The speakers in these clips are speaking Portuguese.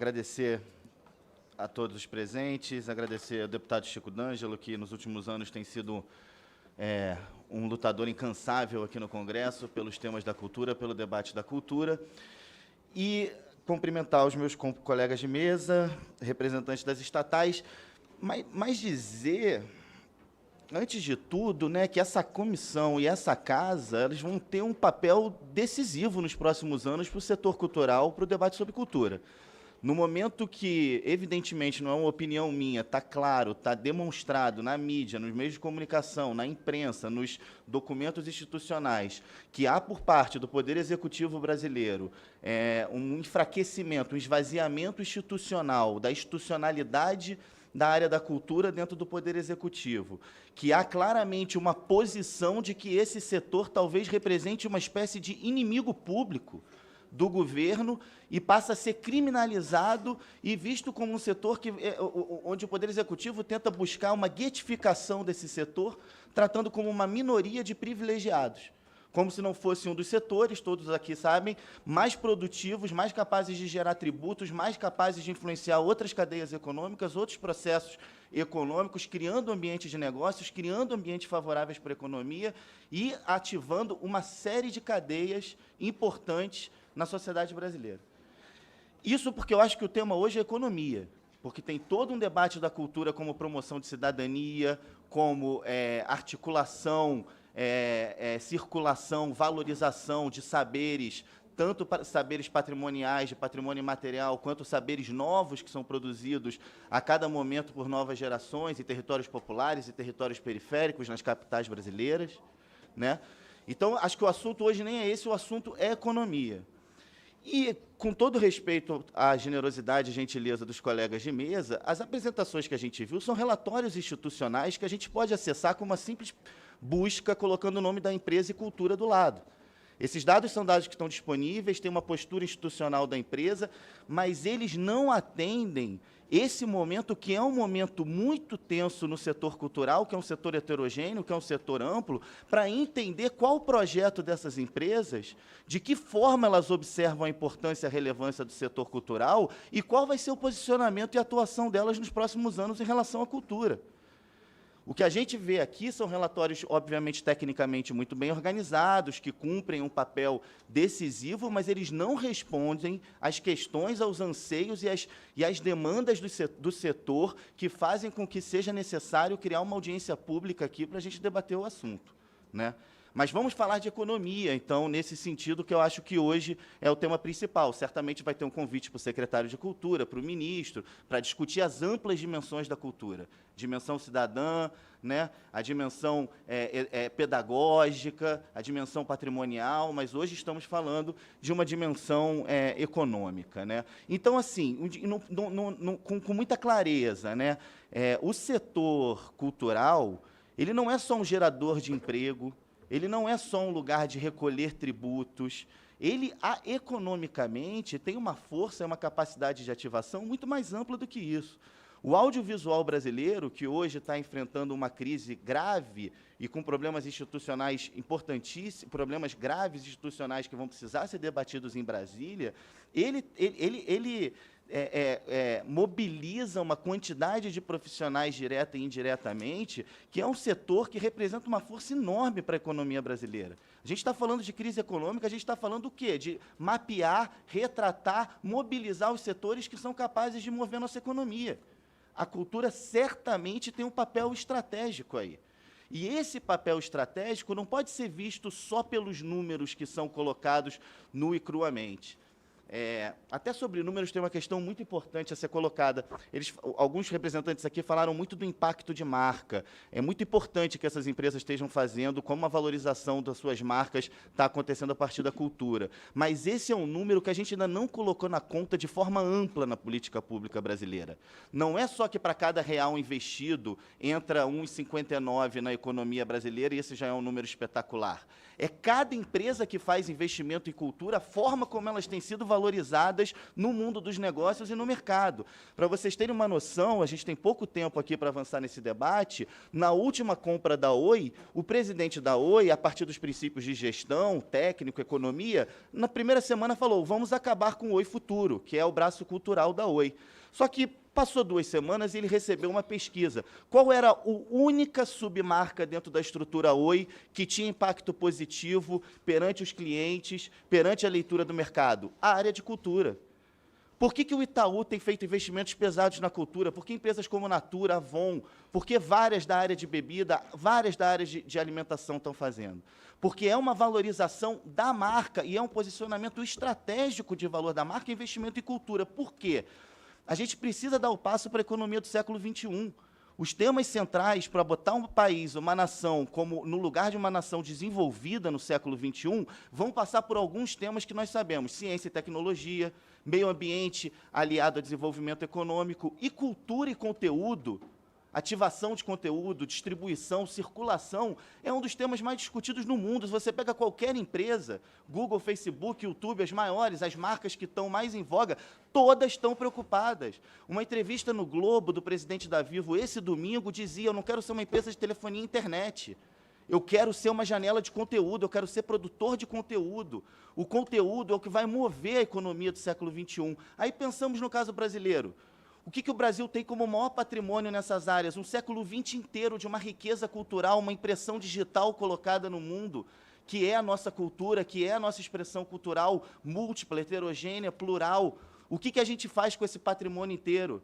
agradecer a todos os presentes, agradecer ao deputado Chico D'Angelo, que nos últimos anos tem sido um lutador incansável aqui no Congresso pelos temas da cultura, pelo debate da cultura, e cumprimentar os meus colegas de mesa, representantes das estatais, mas dizer, antes de tudo, né, que essa comissão e essa casa elas vão ter um papel decisivo nos próximos anos para o setor cultural, para o debate sobre cultura. No momento que, evidentemente, não é uma opinião minha, está claro, está demonstrado na mídia, nos meios de comunicação, na imprensa, nos documentos institucionais, que há por parte do Poder Executivo brasileiro um enfraquecimento, um esvaziamento institucional, da institucionalidade da área da cultura dentro do Poder Executivo, que há claramente uma posição de que esse setor talvez represente uma espécie de inimigo público do governo e passa a ser criminalizado e visto como um setor onde o Poder Executivo tenta buscar uma guetificação desse setor, tratando como uma minoria de privilegiados, como se não fosse um dos setores, todos aqui sabem, mais produtivos, mais capazes de gerar tributos, mais capazes de influenciar outras cadeias econômicas, outros processos econômicos, criando ambientes de negócios, criando ambientes favoráveis para a economia e ativando uma série de cadeias importantes na sociedade brasileira. Isso porque eu acho que o tema hoje é economia, porque tem todo um debate da cultura como promoção de cidadania, como articulação, circulação, valorização de saberes, tanto saberes patrimoniais, de patrimônio imaterial, quanto saberes novos que são produzidos a cada momento por novas gerações em territórios populares e territórios periféricos nas capitais brasileiras, né? Então, acho que o assunto hoje nem é esse, o assunto é economia. E, com todo respeito à generosidade e gentileza dos colegas de mesa, as apresentações que a gente viu são relatórios institucionais que a gente pode acessar com uma simples busca, colocando o nome da empresa e cultura do lado. Esses dados são dados que estão disponíveis, tem uma postura institucional da empresa, mas eles não atendem esse momento, que é um momento muito tenso no setor cultural, que é um setor heterogêneo, que é um setor amplo, para entender qual o projeto dessas empresas, de que forma elas observam a importância e a relevância do setor cultural e qual vai ser o posicionamento e a atuação delas nos próximos anos em relação à cultura. O que a gente vê aqui são relatórios, obviamente, tecnicamente muito bem organizados, que cumprem um papel decisivo, mas eles não respondem às questões, aos anseios e às demandas do setor que fazem com que seja necessário criar uma audiência pública aqui para a gente debater o assunto, né? Mas vamos falar de economia, então, nesse sentido, que eu acho que hoje é o tema principal. Certamente vai ter um convite para o secretário de Cultura, para o ministro, para discutir as amplas dimensões da cultura. Dimensão cidadã, né? A dimensão pedagógica, a dimensão patrimonial, mas hoje estamos falando de uma dimensão econômica, né? Então, assim, com muita clareza, né? O setor cultural, ele não é só um gerador de emprego, ele não é só um lugar de recolher tributos, ele, economicamente, tem uma força e uma capacidade de ativação muito mais ampla do que isso. O audiovisual brasileiro, que hoje está enfrentando uma crise grave e com problemas institucionais importantíssimos, problemas graves institucionais que vão precisar ser debatidos em Brasília, ele mobiliza uma quantidade de profissionais, direta e indiretamente, que é um setor que representa uma força enorme para a economia brasileira. A gente está falando de crise econômica, a gente está falando do quê? De mapear, retratar, mobilizar os setores que são capazes de mover nossa economia. A cultura certamente tem um papel estratégico aí. E esse papel estratégico não pode ser visto só pelos números que são colocados nu e cruamente. Até sobre números tem uma questão muito importante a ser colocada. Alguns representantes aqui falaram muito do impacto de marca. É muito importante que essas empresas estejam fazendo, como a valorização das suas marcas está acontecendo a partir da cultura. Mas esse é um número que a gente ainda não colocou na conta de forma ampla na política pública brasileira. Não é só que para cada real investido entra 1,59 na economia brasileira, e esse já é um número espetacular. É cada empresa que faz investimento em cultura, a forma como elas têm sido valorizadas no mundo dos negócios e no mercado. Para vocês terem uma noção, a gente tem pouco tempo aqui para avançar nesse debate, na última compra da Oi, o presidente da Oi, a partir dos princípios de gestão, técnico, economia, na primeira semana falou, vamos acabar com o Oi Futuro, que é o braço cultural da Oi. Só que passou 2 semanas e ele recebeu uma pesquisa. Qual era a única submarca dentro da estrutura Oi que tinha impacto positivo perante os clientes, perante a leitura do mercado? A área de cultura. Por que o Itaú tem feito investimentos pesados na cultura? Por que empresas como Natura, Avon, por que várias da área de bebida, várias da área de alimentação estão fazendo? Porque é uma valorização da marca e é um posicionamento estratégico de valor da marca e investimento em cultura. Por quê? A gente precisa dar o passo para a economia do século XXI. Os temas centrais para botar um país, uma nação, como no lugar de uma nação desenvolvida no século XXI, vão passar por alguns temas que nós sabemos: ciência e tecnologia, meio ambiente aliado a desenvolvimento econômico, e cultura e conteúdo, ativação de conteúdo, distribuição, circulação, é um dos temas mais discutidos no mundo. Se você pega qualquer empresa, Google, Facebook, YouTube, as maiores, as marcas que estão mais em voga, todas estão preocupadas. Uma entrevista no Globo do presidente da Vivo esse domingo dizia: eu não quero ser uma empresa de telefonia e internet. Eu quero ser uma janela de conteúdo, eu quero ser produtor de conteúdo. O conteúdo é o que vai mover a economia do século XXI. Aí pensamos no caso brasileiro. O que o Brasil tem como maior patrimônio nessas áreas? Um século XX inteiro de uma riqueza cultural, uma impressão digital colocada no mundo, que é a nossa cultura, que é a nossa expressão cultural múltipla, heterogênea, plural. O que a gente faz com esse patrimônio inteiro?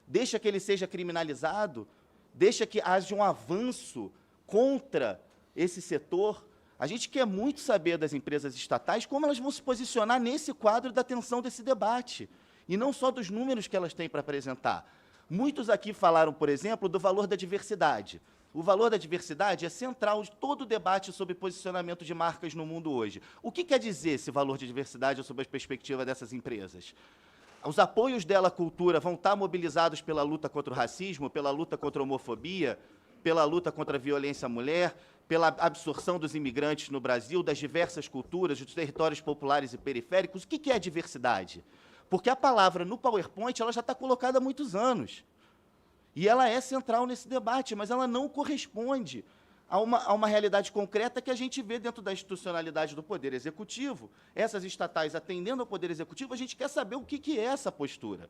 Deixa que ele seja criminalizado? Deixa que haja um avanço contra esse setor? A gente quer muito saber das empresas estatais como elas vão se posicionar nesse quadro da atenção desse debate. E não só dos números que elas têm para apresentar. Muitos aqui falaram, por exemplo, do valor da diversidade. O valor da diversidade é central de todo o debate sobre posicionamento de marcas no mundo hoje. O que quer dizer esse valor de diversidade sob a perspectiva dessas empresas? Os apoios dela à cultura vão estar mobilizados pela luta contra o racismo, pela luta contra a homofobia, pela luta contra a violência à mulher, pela absorção dos imigrantes no Brasil, das diversas culturas, dos territórios populares e periféricos. O que é a diversidade? Porque a palavra no PowerPoint ela já está colocada há muitos anos. E ela é central nesse debate, mas ela não corresponde a uma realidade concreta que a gente vê dentro da institucionalidade do Poder Executivo. Essas estatais atendendo ao Poder Executivo, a gente quer saber o que é essa postura.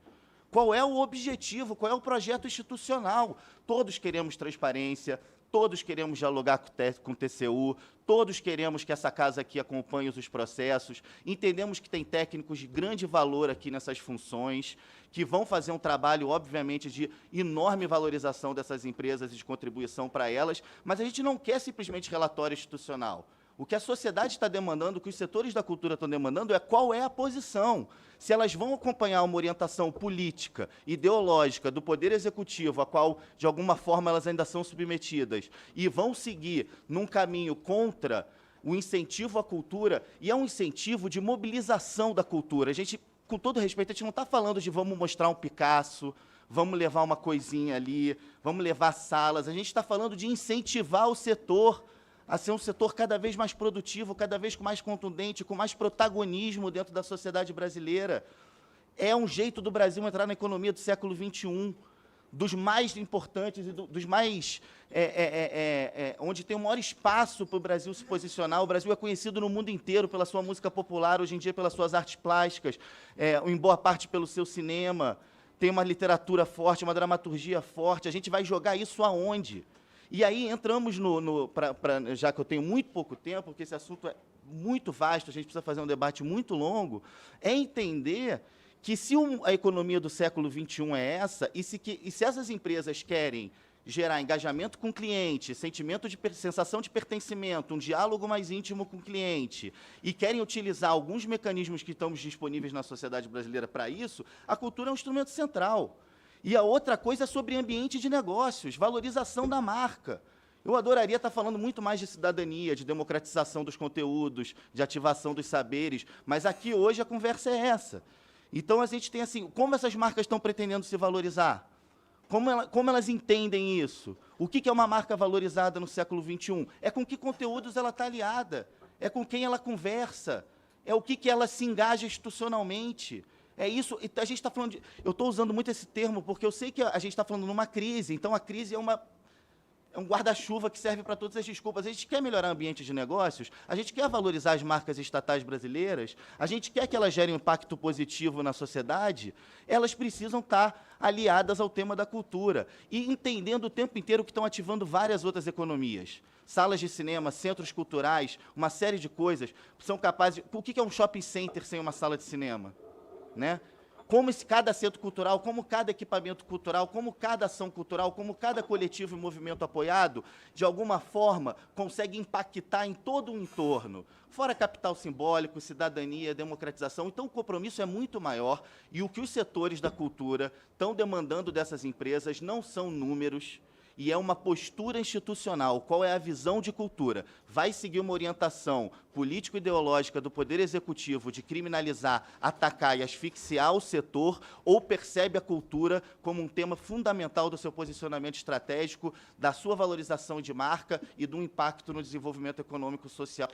Qual é o objetivo, qual é o projeto institucional? Todos queremos transparência, todos queremos dialogar com o TCU, todos queremos que essa casa aqui acompanhe os processos, entendemos que tem técnicos de grande valor aqui nessas funções, que vão fazer um trabalho, obviamente, de enorme valorização dessas empresas e de contribuição para elas, mas a gente não quer simplesmente relatório institucional. O que a sociedade está demandando, o que os setores da cultura estão demandando é qual é a posição. Se elas vão acompanhar uma orientação política, ideológica do Poder Executivo, a qual, de alguma forma, elas ainda são submetidas, e vão seguir num caminho contra o incentivo à cultura, e é um incentivo de mobilização da cultura. A gente, com todo respeito, a gente não está falando de vamos mostrar um Picasso, vamos levar uma coisinha ali, vamos levar salas. A gente está falando de incentivar o setor a ser um setor cada vez mais produtivo, cada vez mais contundente, com mais protagonismo dentro da sociedade brasileira. É um jeito do Brasil entrar na economia do século XXI, dos mais importantes e dos mais... onde tem o maior espaço para o Brasil se posicionar. O Brasil é conhecido no mundo inteiro pela sua música popular, hoje em dia pelas suas artes plásticas, em boa parte pelo seu cinema, tem uma literatura forte, uma dramaturgia forte. A gente vai jogar isso aonde? E aí entramos já que eu tenho muito pouco tempo, porque esse assunto é muito vasto, a gente precisa fazer um debate muito longo, é entender que se a economia do século XXI é essa, e se essas empresas querem gerar engajamento com o cliente, sensação de pertencimento, um diálogo mais íntimo com o cliente, e querem utilizar alguns mecanismos que estão disponíveis na sociedade brasileira para isso, a cultura é um instrumento central. E a outra coisa é sobre ambiente de negócios, valorização da marca. Eu adoraria estar falando muito mais de cidadania, de democratização dos conteúdos, de ativação dos saberes, mas aqui hoje a conversa é essa. Então, a gente tem assim, como essas marcas estão pretendendo se valorizar? Como elas entendem isso? O que é uma marca valorizada no século XXI? É com que conteúdos ela está aliada? é com quem ela conversa, é o que ela se engaja institucionalmente. É isso, a gente está falando de... Eu estou usando muito esse termo porque eu sei que a gente está falando numa crise, então a crise é um guarda-chuva que serve para todas as desculpas. A gente quer melhorar o ambiente de negócios, a gente quer valorizar as marcas estatais brasileiras, a gente quer que elas gerem um impacto positivo na sociedade, elas precisam estar aliadas ao tema da cultura e entendendo o tempo inteiro que estão ativando várias outras economias. Salas de cinema, centros culturais, uma série de coisas são capazes... O que é um shopping center sem uma sala de cinema? Né? Como cada centro cultural, como cada equipamento cultural, como cada ação cultural, como cada coletivo e movimento apoiado, de alguma forma, consegue impactar em todo o entorno. Fora capital simbólico, cidadania, democratização. Então, o compromisso é muito maior e o que os setores da cultura estão demandando dessas empresas não são números, e é uma postura institucional. Qual é a visão de cultura? Vai seguir uma orientação político-ideológica do Poder Executivo de criminalizar, atacar e asfixiar o setor, ou percebe a cultura como um tema fundamental do seu posicionamento estratégico, da sua valorização de marca e do impacto no desenvolvimento econômico, social